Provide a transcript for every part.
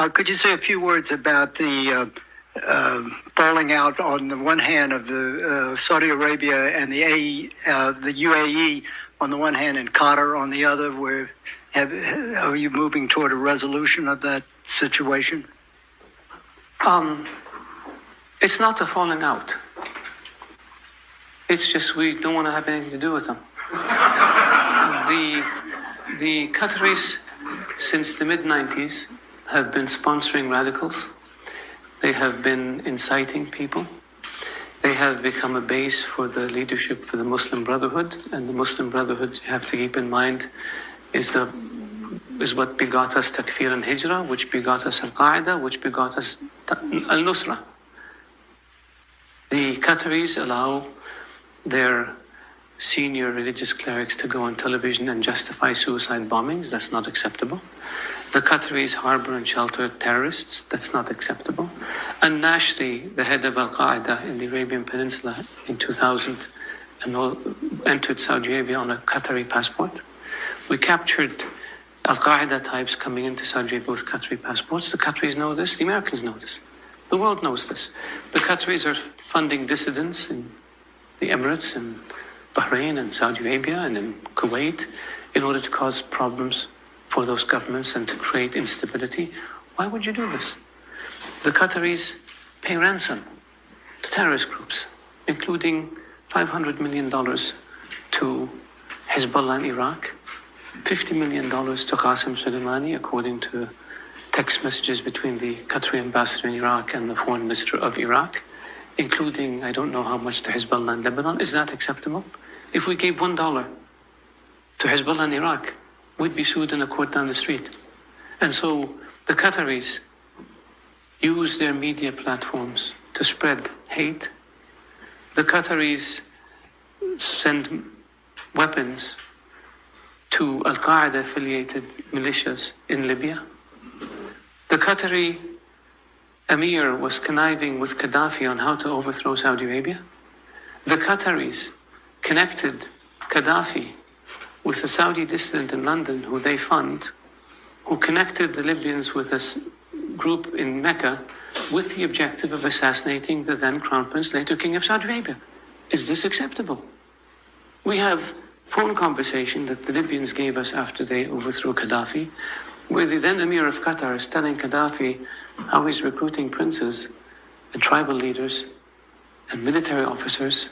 Could you say a few words about the falling out on the one hand of the Saudi Arabia and the UAE on the one hand and Qatar on the other? Are you moving toward a resolution of that situation? It's not a falling out. It's just we don't want to have anything to do with them. The Qataris, since the mid-90s, have been sponsoring radicals. They have been inciting people. They have become a base for the leadership for the Muslim Brotherhood. And the Muslim Brotherhood, you have to keep in mind, is what begot us Takfir and Hijrah, which begot us Al-Qaeda, which begot us Al-Nusra. The Qataris allow their senior religious clerics to go on television and justify suicide bombings. That's not acceptable. The Qataris harbor and shelter terrorists. That's not acceptable. And Nashri, the head of Al-Qaeda in the Arabian Peninsula in 2000, entered Saudi Arabia on a Qatari passport. We captured Al-Qaeda types coming into Saudi Arabia with Qatari passports. The Qataris know this. The Americans know this. The world knows this. The Qataris are funding dissidents in the Emirates and Bahrain and Saudi Arabia and in Kuwait in order to cause problems for those governments and to create instability. Why would you do this? The Qataris pay ransom to terrorist groups, including $500 million to Hezbollah in Iraq, $50 million to Qasem Soleimani, according to text messages between the Qatari ambassador in Iraq and the foreign minister of Iraq, including I don't know how much to Hezbollah in Lebanon. Is that acceptable? If we gave $1 to Hezbollah in Iraq, we'd be sued in a court down the street. And so the Qataris use their media platforms to spread hate. The Qataris send weapons to Al-Qaeda affiliated militias in Libya. The Qatari Emir was conniving with Gaddafi on how to overthrow Saudi Arabia. The Qataris connected Gaddafi with a Saudi dissident in London who they fund, who connected the Libyans with a group in Mecca with the objective of assassinating the then Crown Prince, later King of Saudi Arabia. Is this acceptable? We have phone conversation that the Libyans gave us after they overthrew Gaddafi, where the then Emir of Qatar is telling Gaddafi how he's recruiting princes and tribal leaders and military officers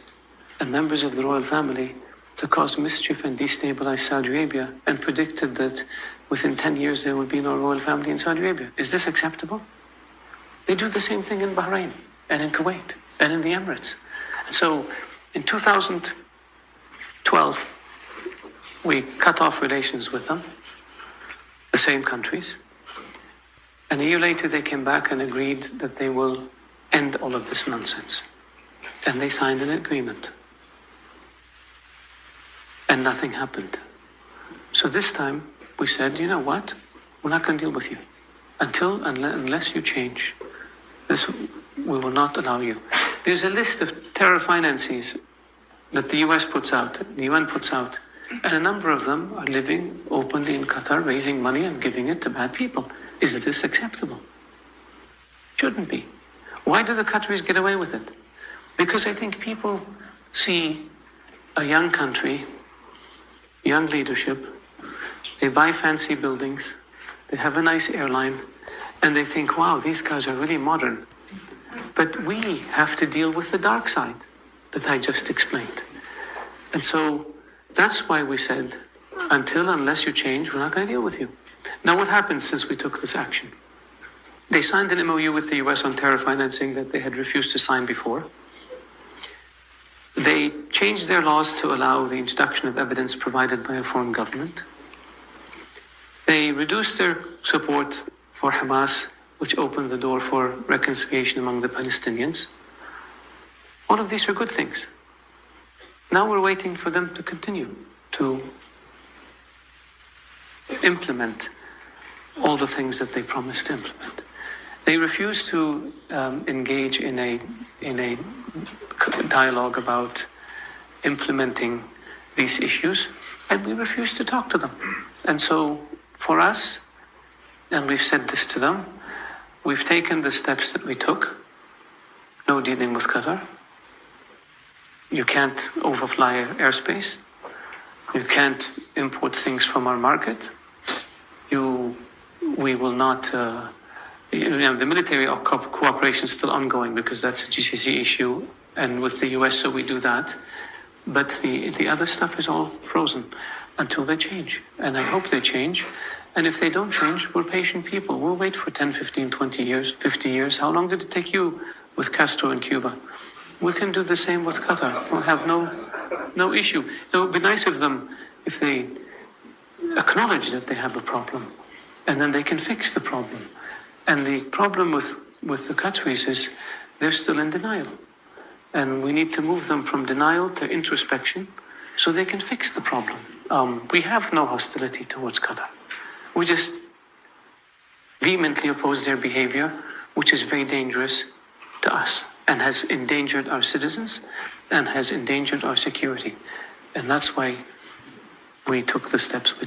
and members of the royal family to cause mischief and destabilize Saudi Arabia, and predicted that within 10 years there would be no royal family in Saudi Arabia. Is this acceptable? They do the same thing in Bahrain and in Kuwait and in the Emirates. So in 2012, we cut off relations with them, the same countries. And a year later, they came back and agreed that they will end all of this nonsense. And they signed an agreement. And nothing happened. So this time, we said, you know what? We're not going to deal with you. Unless you change, this, we will not allow you. There's a list of terror finances that the US puts out, the UN puts out. And a number of them are living openly in Qatar, raising money and giving it to bad people. Is this acceptable? Shouldn't be. Why do the Qataris get away with it? Because I think people see a young country, young leadership, they buy fancy buildings, they have a nice airline, and they think, wow, these guys are really modern. But we have to deal with the dark side that I just explained. And so that's why we said, unless you change, we're not going to deal with you. Now, what happened since we took this action? They signed an MOU with the US on terror financing that they had refused to sign before. They changed their laws to allow the introduction of evidence provided by a foreign government. They reduced their support for Hamas, which opened the door for reconciliation among the Palestinians. All of these are good things. Now we're waiting for them to continue to implement all the things that they promised to implement. They refuse to engage in a dialogue about implementing these issues, and we refuse to talk to them. And so for us, and we've said this to them, we've taken the steps that we took. No dealing with Qatar. You can't overfly airspace. You can't import things from our market. We will not. The military cooperation is still ongoing because that's a GCC issue, and with the US, so we do that. But the other stuff is all frozen until they change, and I hope they change. And if they don't change, we're patient people. We'll wait for 10, 15, 20 years, 50 years. How long did it take you with Castro in Cuba? We can do the same with Qatar. We'll have no issue. It would be nice of them if they acknowledge that they have a problem, and then they can fix the problem. And the problem with the Qataris is they're still in denial. And we need to move them from denial to introspection so they can fix the problem. We have no hostility towards Qatar. We just vehemently oppose their behavior, which is very dangerous to us and has endangered our citizens and has endangered our security. And that's why we took the steps we